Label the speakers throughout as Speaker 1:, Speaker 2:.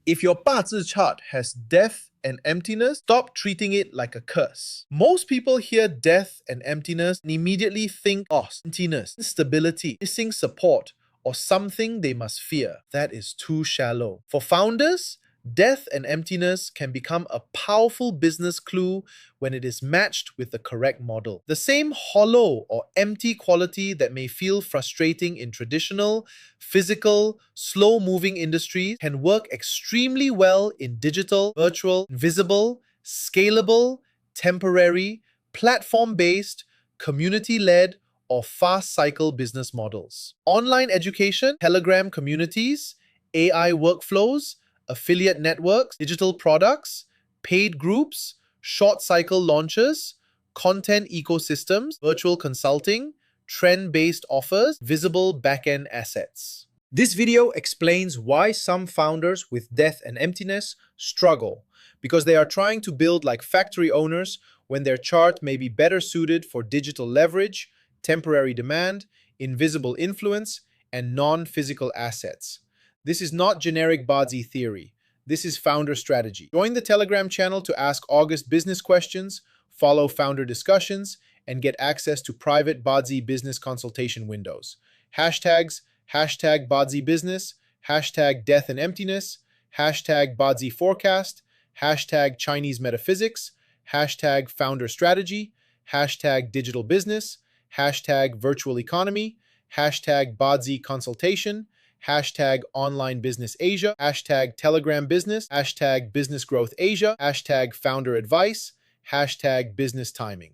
Speaker 1: If your BaZi chart has death and emptiness, stop treating it like a curse. Most people hear death and emptiness and immediately think loss, emptiness, instability, missing support, or something they must fear. That is too shallow. For founders, death and emptiness can become a powerful business clue when it is matched with the correct model. The same hollow or empty quality that may feel frustrating in traditional, physical, slow-moving industries can work extremely well in digital, virtual, visible, scalable, temporary, platform-based, community-led, or fast-cycle business models. Online education, Telegram communities, AI workflows, affiliate networks, digital products, paid groups, short-cycle launches, content ecosystems, virtual consulting, trend-based offers, visible back-end assets. This video explains why some founders with death and emptiness struggle, because they are trying to build like factory owners when their chart may be better suited for digital leverage, temporary demand, invisible influence, and non-physical assets. This is not generic BaZi theory. This is founder strategy. Join the Telegram channel to ask August business questions, follow founder discussions, and get access to private BaZi business consultation windows. Hashtags, hashtag BaZi business, hashtag death and emptiness, hashtag BaZi forecast, hashtag Chinese metaphysics, hashtag founder strategy, hashtag digital business, hashtag virtual economy, hashtag BaZi consultation, hashtag online business Asia, hashtag Telegram business, hashtag business growth Asia, hashtag founder advice, hashtag business timing.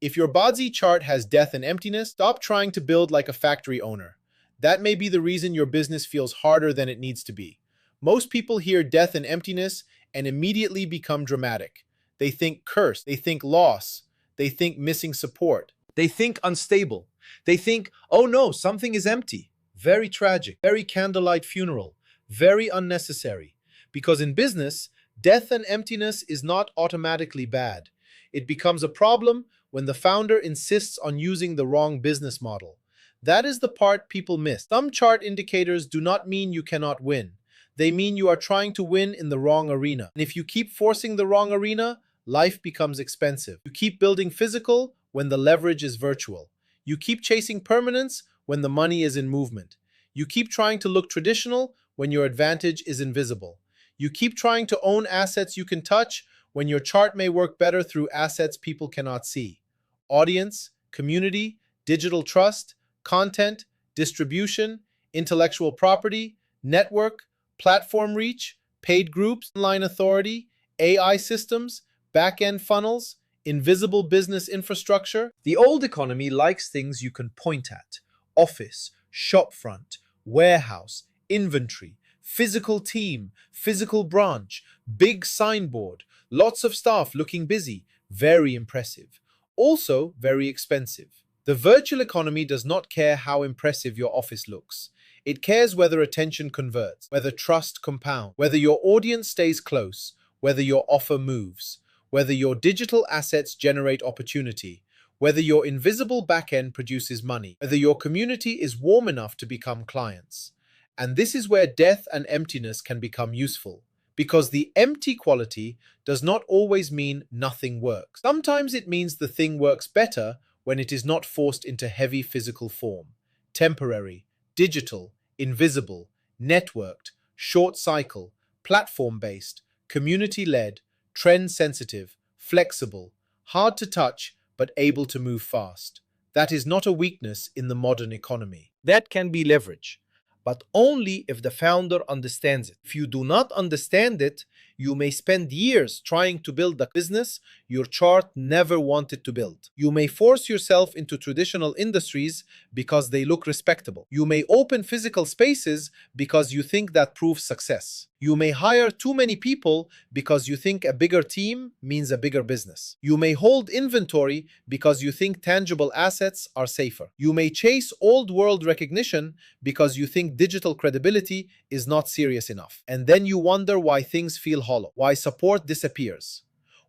Speaker 1: If your BaZi chart has death and emptiness, stop trying to build like a factory owner. That may be the reason your business feels harder than it needs to be. Most people hear death and emptiness and immediately become dramatic. They think curse, they think loss, they think missing support, they think unstable, they think, oh no, something is empty. Very tragic, very candlelight funeral, very unnecessary. Because in business, death and emptiness is not automatically bad. It becomes a problem when the founder insists on using the wrong business model. That is the part people miss. Some chart indicators do not mean you cannot win. They mean you are trying to win in the wrong arena. And if you keep forcing the wrong arena, life becomes expensive. You keep building physical when the leverage is virtual. You keep chasing permanence when the money is in movement. You keep trying to look traditional when your advantage is invisible. You keep trying to own assets you can touch when your chart may work better through assets people cannot see. Audience, community, digital trust, content, distribution, intellectual property, network, platform reach, paid groups, online authority, AI systems, back-end funnels, invisible business infrastructure. The old economy likes things you can point at. Office, shopfront, warehouse, inventory, physical team, physical branch, big signboard, lots of staff looking busy, very impressive. Also very expensive. The virtual economy does not care how impressive your office looks. It cares whether attention converts, whether trust compounds, whether your audience stays close, whether your offer moves, whether your digital assets generate opportunity, whether your invisible backend produces money, whether your community is warm enough to become clients. And this is where death and emptiness can become useful, because the empty quality does not always mean nothing works. Sometimes it means the thing works better when it is not forced into heavy physical form. Temporary, digital, invisible, networked, short cycle, platform-based, community-led, trend-sensitive, flexible, hard to touch, but able to move fast. That is not a weakness in the modern economy. That can be leverage, but only if the founder understands it. If you do not understand it, you may spend years trying to build the business your chart never wanted to build. You may force yourself into traditional industries because they look respectable. You may open physical spaces because you think that proves success. You may hire too many people because you think a bigger team means a bigger business. You may hold inventory because you think tangible assets are safer. You may chase old world recognition because you think digital credibility is not serious enough. And then you wonder why things feel hollow, why support disappears,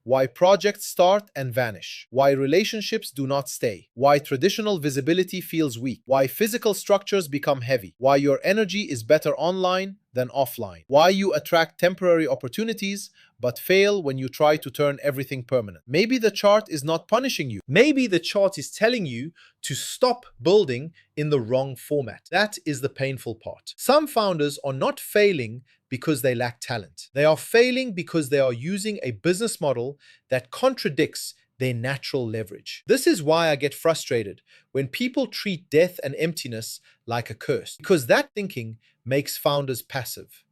Speaker 1: why projects start and vanish, why relationships do not stay, why traditional visibility feels weak, why physical structures become heavy, why your energy is better online than offline, why you attract temporary opportunities but fail when you try to turn everything permanent. Maybe the chart is not punishing you. Maybe the chart is telling you to stop building in the wrong format. That is the painful part. Some founders are not failing because they lack talent. They are failing because they are using a business model that contradicts their natural leverage. This is why I get frustrated when people treat death and emptiness like a curse, because that thinking makes founders passive.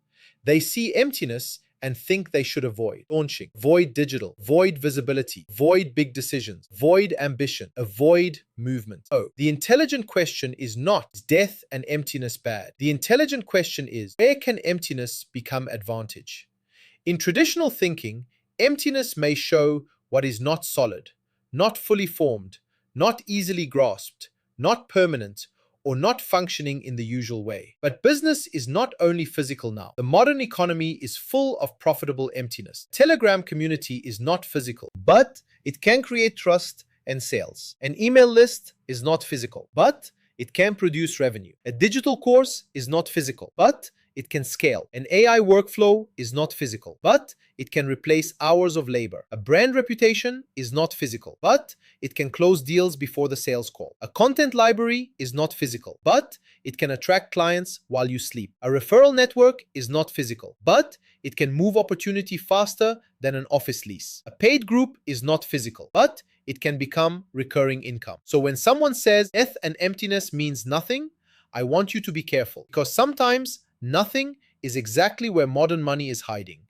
Speaker 1: They see emptiness and think they should avoid launching, avoid digital, avoid visibility, avoid big decisions, avoid ambition, avoid movement. Oh, the intelligent question is not, is death and emptiness bad? The intelligent question is, where can emptiness become advantage? In traditional thinking, emptiness may show what is not solid, not fully formed, not easily grasped, not permanent, or not functioning in the usual way. But business is not only physical now. The modern economy is full of profitable emptiness. Telegram community is not physical, but it can create trust and sales. An email list is not physical, but it can produce revenue. A digital course is not physical, but it can scale. An AI workflow is not physical, but it can replace hours of labor. A brand reputation is not physical, but it can close deals before the sales call. A content library is not physical, but it can attract clients while you sleep. A referral network is not physical, but it can move opportunity faster than an office lease. A paid group is not physical, but it can become recurring income. So when someone says death and emptiness means nothing, I want you to be careful, because sometimes nothing is exactly where modern money is hiding.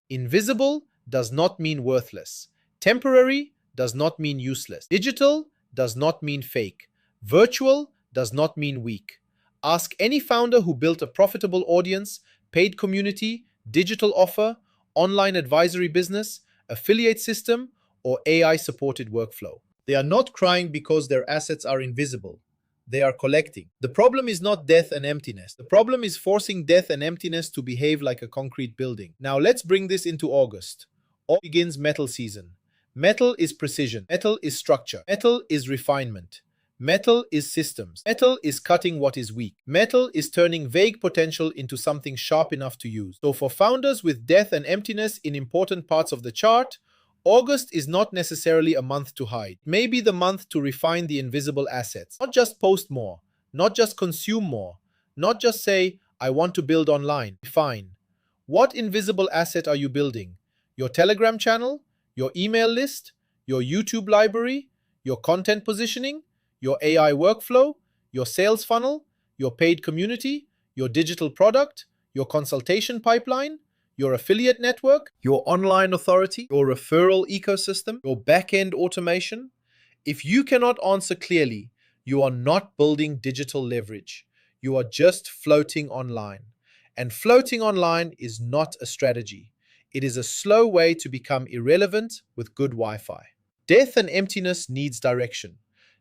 Speaker 1: Invisible does not mean worthless. Temporary does not mean useless. Digital does not mean fake. Virtual does not mean weak. Ask any founder who built a profitable audience, paid community, digital offer, online advisory business, affiliate system, or AI-supported workflow. They are not crying because their assets are invisible. They are collecting. The problem is not death and emptiness. The problem is forcing death and emptiness to behave like a concrete building. Now let's bring this into August. August begins metal season. Metal is precision. Metal is structure. Metal is refinement. Metal is systems. Metal is cutting what is weak. Metal is turning vague potential into something sharp enough to use. So for founders with death and emptiness in important parts of the chart, August is not necessarily a month to hide. It may be the month to refine the invisible assets. Not just post more, not just consume more, not just say, I want to build online. Fine. What invisible asset are you building? Your Telegram channel? Your email list? Your YouTube library? Your content positioning? Your AI workflow? Your sales funnel? Your paid community? Your digital product? Your consultation pipeline? Your affiliate network, your online authority, your referral ecosystem, your back-end automation? If you cannot answer clearly, you are not building digital leverage. You are just floating online. And floating online is not a strategy. It is a slow way to become irrelevant with good Wi-Fi. Death and emptiness needs direction.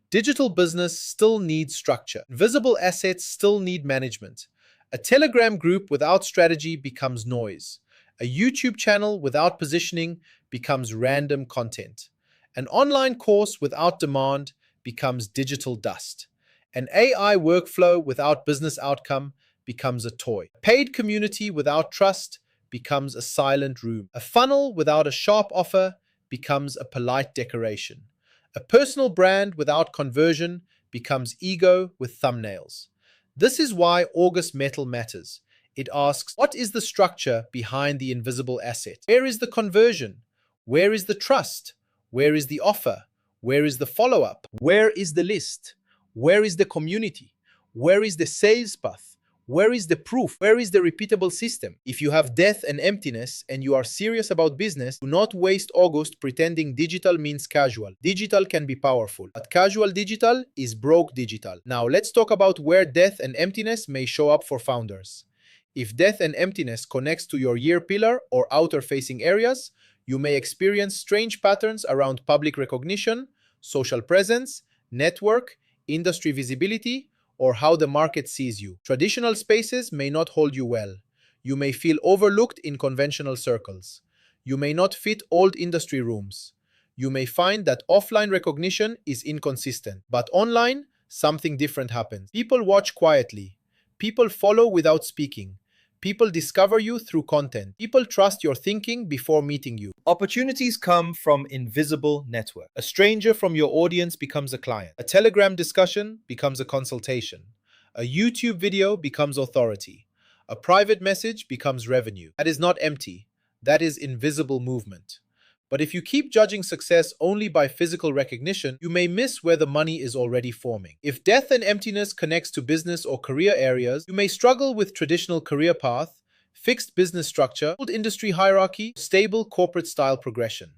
Speaker 1: Digital business still needs structure. Visible assets still need management. A Telegram group without strategy becomes noise. A YouTube channel without positioning becomes random content. An online course without demand becomes digital dust. An AI workflow without business outcome becomes a toy. A paid community without trust becomes a silent room. A funnel without a sharp offer becomes a polite decoration. A personal brand without conversion becomes ego with thumbnails. This is why August Metal matters. It asks, what is the structure behind the invisible asset? Where is the conversion? Where is the trust? Where is the offer? Where is the follow-up? Where is the list? Where is the community? Where is the sales path? Where is the proof? Where is the repeatable system? If you have death and emptiness and you are serious about business, do not waste August pretending digital means casual. Digital can be powerful, but casual digital is broke digital. Now let's talk about where death and emptiness may show up for founders. If death and emptiness connects to your year pillar or outer-facing areas, you may experience strange patterns around public recognition, social presence, network, industry visibility, or how the market sees you. Traditional spaces may not hold you well. You may feel overlooked in conventional circles. You may not fit old industry rooms. You may find that offline recognition is inconsistent, but online, something different happens. People watch quietly. People follow without speaking. People discover you through content. People trust your thinking before meeting you. Opportunities come from invisible network. A stranger from your audience becomes a client. A Telegram discussion becomes a consultation. A YouTube video becomes authority. A private message becomes revenue. That is not empty. That is invisible movement. But if you keep judging success only by physical recognition, you may miss where the money is already forming. If death and emptiness connects to business or career areas, you may struggle with traditional career path, fixed business structure, old industry hierarchy, stable corporate style progression.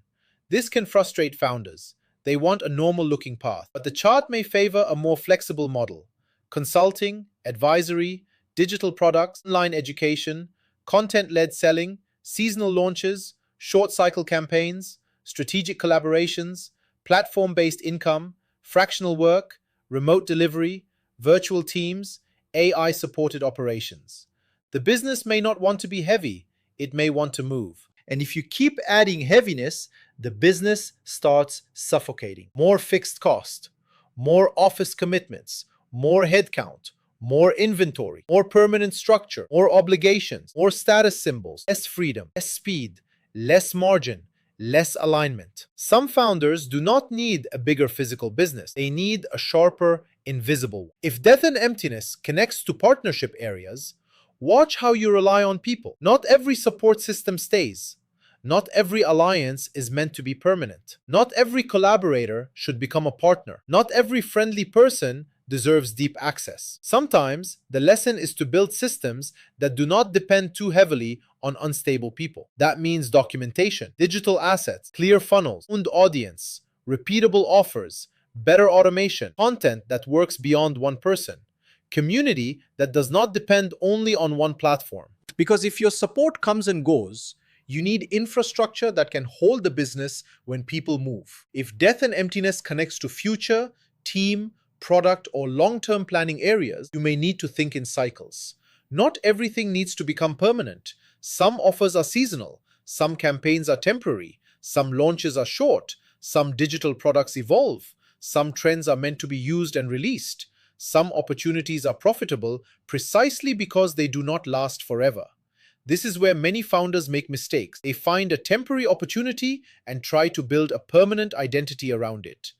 Speaker 1: This can frustrate founders. They want a normal looking path, but the chart may favor a more flexible model. Consulting, advisory, digital products, online education, content-led selling, seasonal launches, short cycle campaigns, strategic collaborations, platform-based income, fractional work, remote delivery, virtual teams, AI-supported operations. The business may not want to be heavy, it may want to move. And if you keep adding heaviness, the business starts suffocating. More fixed cost, more office commitments, more headcount, more inventory, more permanent structure, more obligations, more status symbols, less freedom, less speed, less margin, less alignment. Some founders do not need a bigger physical business. They need a sharper, invisible one. If death and emptiness connects to partnership areas, watch how you rely on people. Not every support system stays. Not every alliance is meant to be permanent. Not every collaborator should become a partner. Not every friendly person deserves deep access. Sometimes, the lesson is to build systems that do not depend too heavily on unstable people. That means documentation, digital assets, clear funnels, owned audience, repeatable offers, better automation, content that works beyond one person, community that does not depend only on one platform. Because if your support comes and goes, you need infrastructure that can hold the business when people move. If death and emptiness connects to future, team, product, or long-term planning areas, you may need to think in cycles. Not everything needs to become permanent. Some offers are seasonal, some campaigns are temporary, some launches are short, some digital products evolve, some trends are meant to be used and released. Some opportunities are profitable precisely because they do not last forever. This is where many founders make mistakes. They find a temporary opportunity and try to build a permanent identity around it.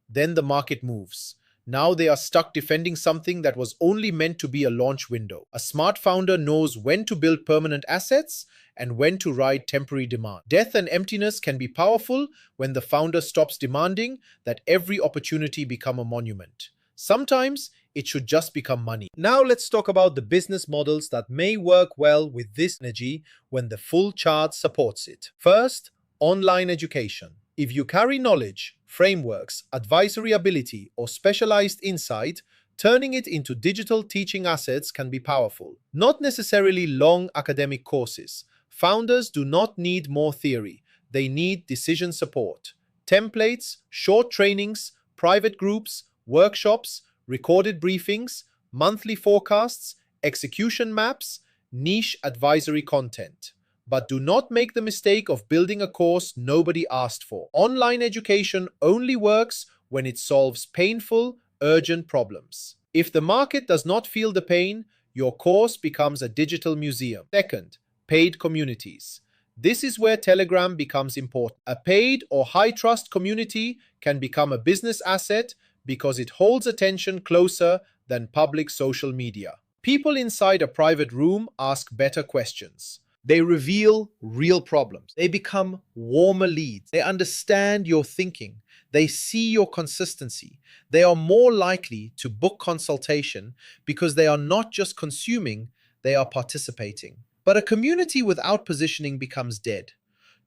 Speaker 1: Then the market moves. Now they are stuck defending something that was only meant to be a launch window. A smart founder knows when to build permanent assets and when to ride temporary demand. Death and emptiness can be powerful when the founder stops demanding that every opportunity become a monument. Sometimes it should just become money. Now let's talk about the business models that may work well with this energy when the full chart supports it. First, online education. If you carry knowledge, frameworks, advisory ability, or specialized insight, turning it into digital teaching assets can be powerful. Not necessarily long academic courses. Founders do not need more theory. They need decision support. Templates, short trainings, private groups, workshops, recorded briefings, monthly forecasts, execution maps, niche advisory content. But do not make the mistake of building a course nobody asked for. Online education only works when it solves painful, urgent problems. If the market does not feel the pain, your course becomes a digital museum. Second, paid communities. This is where Telegram becomes important. A paid or high-trust community can become a business asset because it holds attention closer than public social media. People inside a private room ask better questions. They reveal real problems. They become warmer leads. They understand your thinking. They see your consistency. They are more likely to book consultation because they are not just consuming, they are participating. But a community without positioning becomes dead.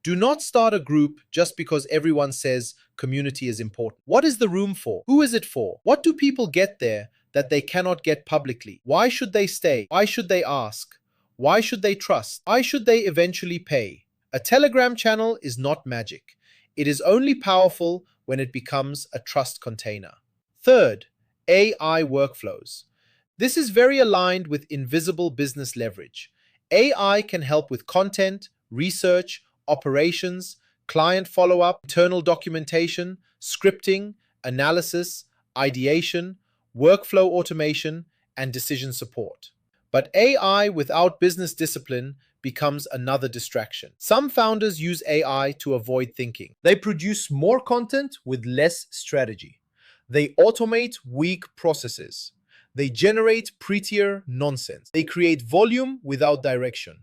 Speaker 1: Do not start a group just because everyone says community is important. What is the room for? Who is it for? What do people get there that they cannot get publicly? Why should they stay? Why should they ask? Why should they trust? Why should they eventually pay? A Telegram channel is not magic. It is only powerful when it becomes a trust container. Third, AI workflows. This is very aligned with invisible business leverage. AI can help with content, research, operations, client follow-up, internal documentation, scripting, analysis, ideation, workflow automation, and decision support. But AI without business discipline becomes another distraction. Some founders use AI to avoid thinking. They produce more content with less strategy. They automate weak processes. They generate prettier nonsense. They create volume without direction.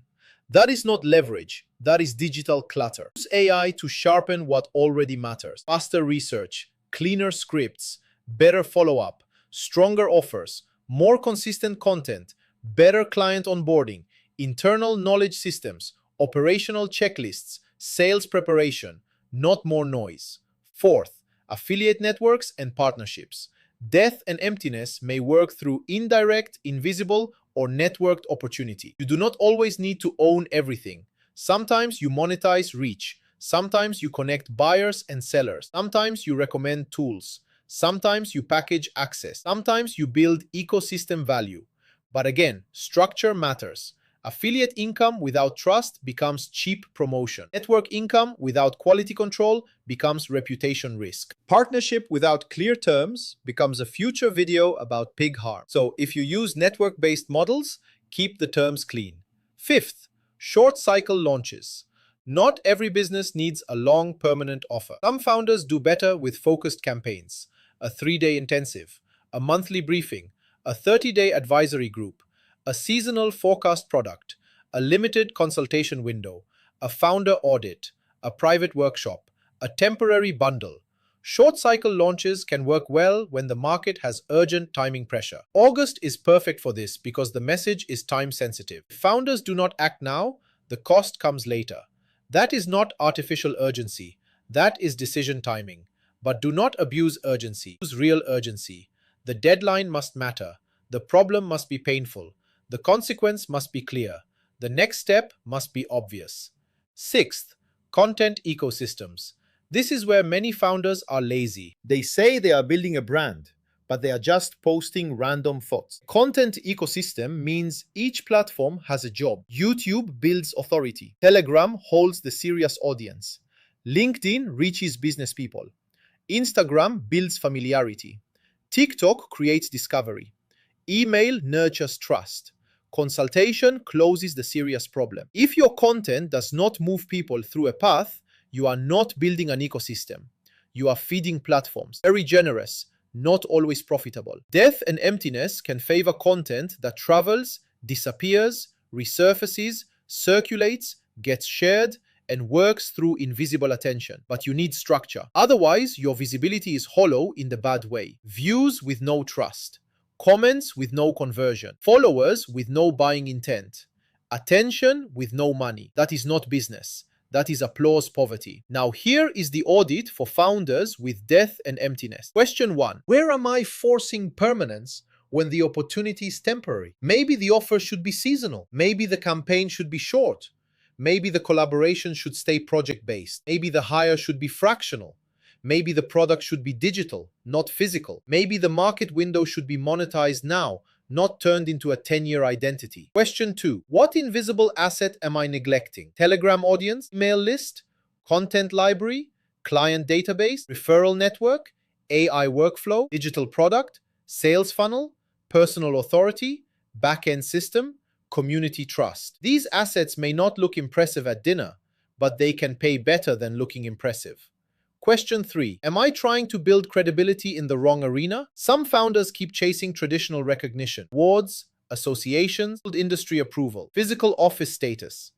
Speaker 1: That is not leverage, that is digital clutter. Use AI to sharpen what already matters. Faster research, cleaner scripts, better follow-up, stronger offers, more consistent content, better client onboarding, internal knowledge systems, operational checklists, sales preparation, not more noise. Fourth, affiliate networks and partnerships. Death and emptiness may work through indirect, invisible, or networked opportunity. You do not always need to own everything. Sometimes you monetize reach. Sometimes you connect buyers and sellers. Sometimes you recommend tools. Sometimes you package access. Sometimes you build ecosystem value. But again, structure matters. Affiliate income without trust becomes cheap promotion. Network income without quality control becomes reputation risk. Partnership without clear terms becomes a future video about pig harm. So if you use network-based models, keep the terms clean. Fifth, short cycle launches. Not every business needs a long permanent offer. Some founders do better with focused campaigns, a 3-day intensive, a monthly briefing, a 30-day advisory group, a seasonal forecast product, a limited consultation window, a founder audit, a private workshop, a temporary bundle. Short cycle launches can work well when the market has urgent timing pressure. August is perfect for this because the message is time sensitive. If founders do not act now, the cost comes later. That is not artificial urgency. That is decision timing. But do not abuse urgency. Use real urgency. The deadline must matter. The problem must be painful. The consequence must be clear. The next step must be obvious. Sixth, content ecosystems. This is where many founders are lazy. They say they are building a brand, but they are just posting random thoughts. Content ecosystem means each platform has a job. YouTube builds authority. Telegram holds the serious audience. LinkedIn reaches business people. Instagram builds familiarity. TikTok creates discovery. Email nurtures trust. Consultation closes the serious problem. If your content does not move people through a path, you are not building an ecosystem. You are feeding platforms. Very generous, not always profitable. Death and emptiness can favor content that travels, disappears, resurfaces, circulates, gets shared, and works through invisible attention. But you need structure. Otherwise, your visibility is hollow in the bad way. Views with no trust. Comments with no conversion. Followers with no buying intent. Attention with no money. That is not business. That is applause poverty. Now here is the audit for founders with death and emptiness. Question 1. Where am I forcing permanence when the opportunity is temporary? Maybe the offer should be seasonal. Maybe the campaign should be short. Maybe the collaboration should stay project-based. Maybe the hire should be fractional. Maybe the product should be digital, not physical. Maybe the market window should be monetized now, not turned into a 10-year identity. Question 2. What invisible asset am I neglecting? Telegram audience, email list, content library, client database, referral network, AI workflow, digital product, sales funnel, personal authority, back-end system, community trust. These assets may not look impressive at dinner, but they can pay better than looking impressive. Question 3. Am I trying to build credibility in the wrong arena? Some founders keep chasing traditional recognition, awards, associations, industry approval, physical office status,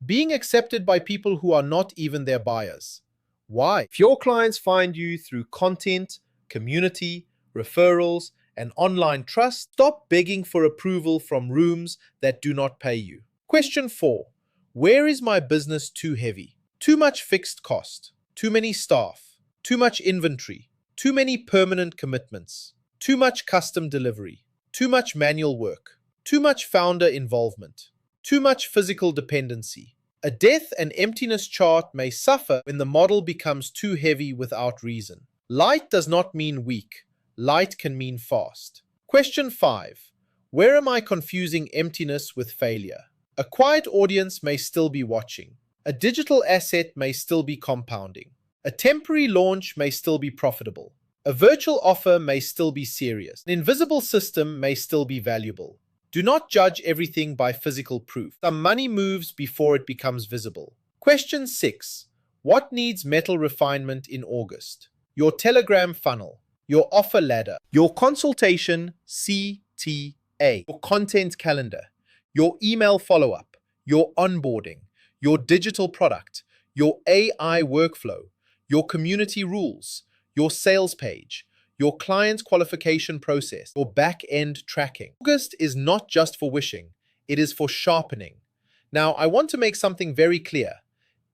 Speaker 1: being accepted by people who are not even their buyers. Why? If your clients find you through content, community, referrals, and online trust, stop begging for approval from rooms that do not pay you. Question 4. Where is my business too heavy? Too much fixed cost. Too many staff, too much inventory, too many permanent commitments, too much custom delivery, too much manual work, too much founder involvement, too much physical dependency. A death and emptiness chart may suffer when the model becomes too heavy without reason. Light does not mean weak. Light can mean fast. Question 5. Where am I confusing emptiness with failure? A quiet audience may still be watching. A digital asset may still be compounding. A temporary launch may still be profitable. A virtual offer may still be serious. An invisible system may still be valuable. Do not judge everything by physical proof. Some money moves before it becomes visible. Question 6. What needs metal refinement in August? Your Telegram funnel, your offer ladder, your consultation CTA, your content calendar, your email follow-up, your onboarding, your digital product, your AI workflow, your community rules, your sales page, your client qualification process, your back-end tracking. August is not just for wishing, it is for sharpening. Now, I want to make something very clear.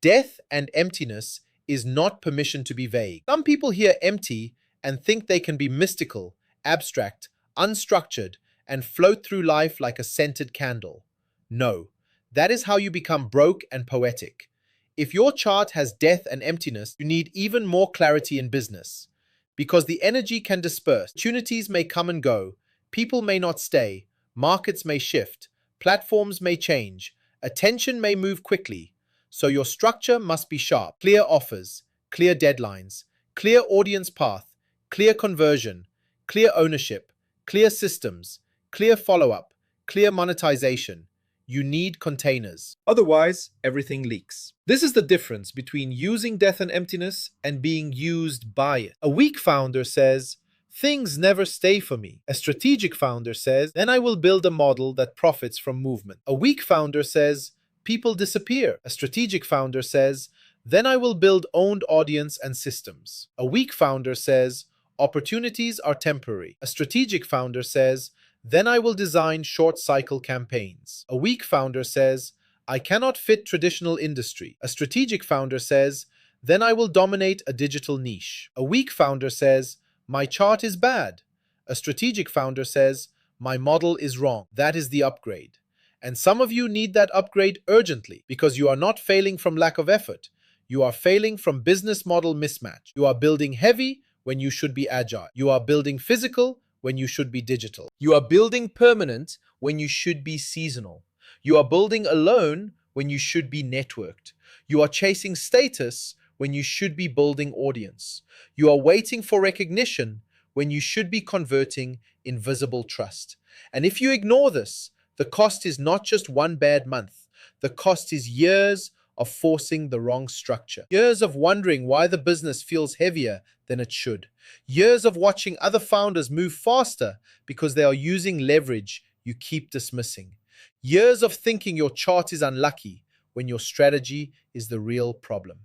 Speaker 1: Death and emptiness is not permission to be vague. Some people hear empty and think they can be mystical, abstract, unstructured, and float through life like a scented candle. No, that is how you become broke and poetic. If your chart has death and emptiness, you need even more clarity in business. Because the energy can disperse, opportunities may come and go, people may not stay, markets may shift, platforms may change, attention may move quickly. So your structure must be sharp. Clear offers, clear deadlines, clear audience path, clear conversion, clear ownership, clear systems, clear follow-up, clear monetization. You need containers. Otherwise, everything leaks. This is the difference between using death and emptiness and being used by it. A weak founder says, things never stay for me. A strategic founder says, then I will build a model that profits from movement. A weak founder says, people disappear. A strategic founder says, then I will build owned audience and systems. A weak founder says, opportunities are temporary. A strategic founder says, then I will design short cycle campaigns. A weak founder says, I cannot fit traditional industry. A strategic founder says, then I will dominate a digital niche. A weak founder says, my chart is bad. A strategic founder says, my model is wrong. That is the upgrade. And some of you need that upgrade urgently because you are not failing from lack of effort. You are failing from business model mismatch. You are building heavy when you should be agile. You are building physical when you should be digital. You are building permanent when you should be seasonal. You are building alone when you should be networked. You are chasing status when you should be building audience. You are waiting for recognition when you should be converting invisible trust. And if you ignore this, the cost is not just one bad month. The cost is years of forcing the wrong structure. Years of wondering why the business feels heavier than it should. Years of watching other founders move faster because they are using leverage you keep dismissing. Years of thinking your chart is unlucky when your strategy is the real problem.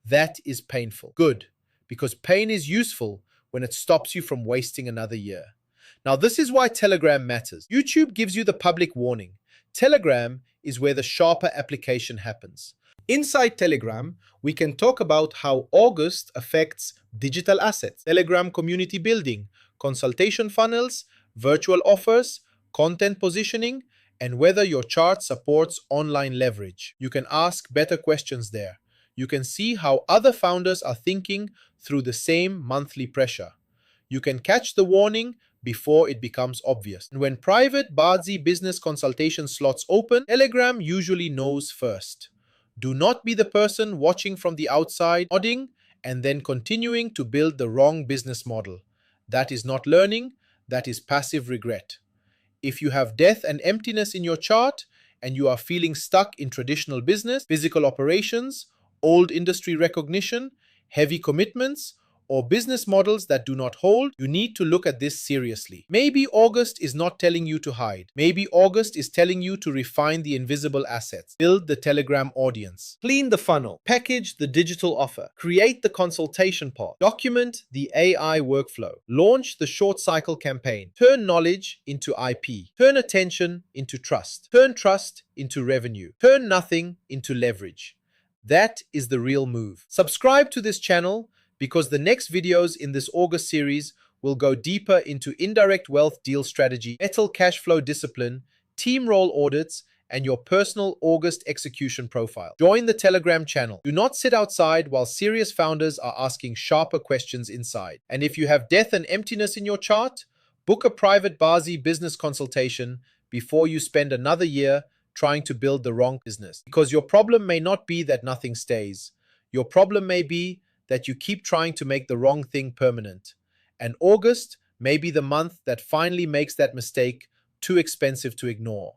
Speaker 1: That is painful. Good, because pain is useful when it stops you from wasting another year. Now, this is why Telegram matters. YouTube gives you the public warning. Telegram is where the sharper application happens. Inside Telegram, we can talk about how August affects digital assets, Telegram community building, consultation funnels, virtual offers, content positioning, and whether your chart supports online leverage. You can ask better questions there. You can see how other founders are thinking through the same monthly pressure. You can catch the warning before it becomes obvious. And when private BaZi business consultation slots open, Telegram usually knows first. Do not be the person watching from the outside, nodding, and then continuing to build the wrong business model. That is not learning, that is passive regret. If you have death and emptiness in your chart, and you are feeling stuck in traditional business, physical operations, old industry recognition, heavy commitments, or business models that do not hold, you need to look at this seriously. Maybe August is not telling you to hide. Maybe August is telling you to refine the invisible assets, build the Telegram audience, clean the funnel, package the digital offer, create the consultation part, document the AI workflow, launch the short cycle campaign, turn knowledge into IP, turn attention into trust, turn trust into revenue, turn nothing into leverage. That is the real move. Subscribe to this channel because the next videos in this August series will go deeper into indirect wealth deal strategy, metal cash flow discipline, team role audits, and your personal August execution profile. Join the Telegram channel. Do not sit outside while serious founders are asking sharper questions inside. And if you have death and emptiness in your chart, book a private BaZi business consultation before you spend another year trying to build the wrong business. Because your problem may not be that nothing stays. Your problem may be that you keep trying to make the wrong thing permanent. And August may be the month that finally makes that mistake too expensive to ignore.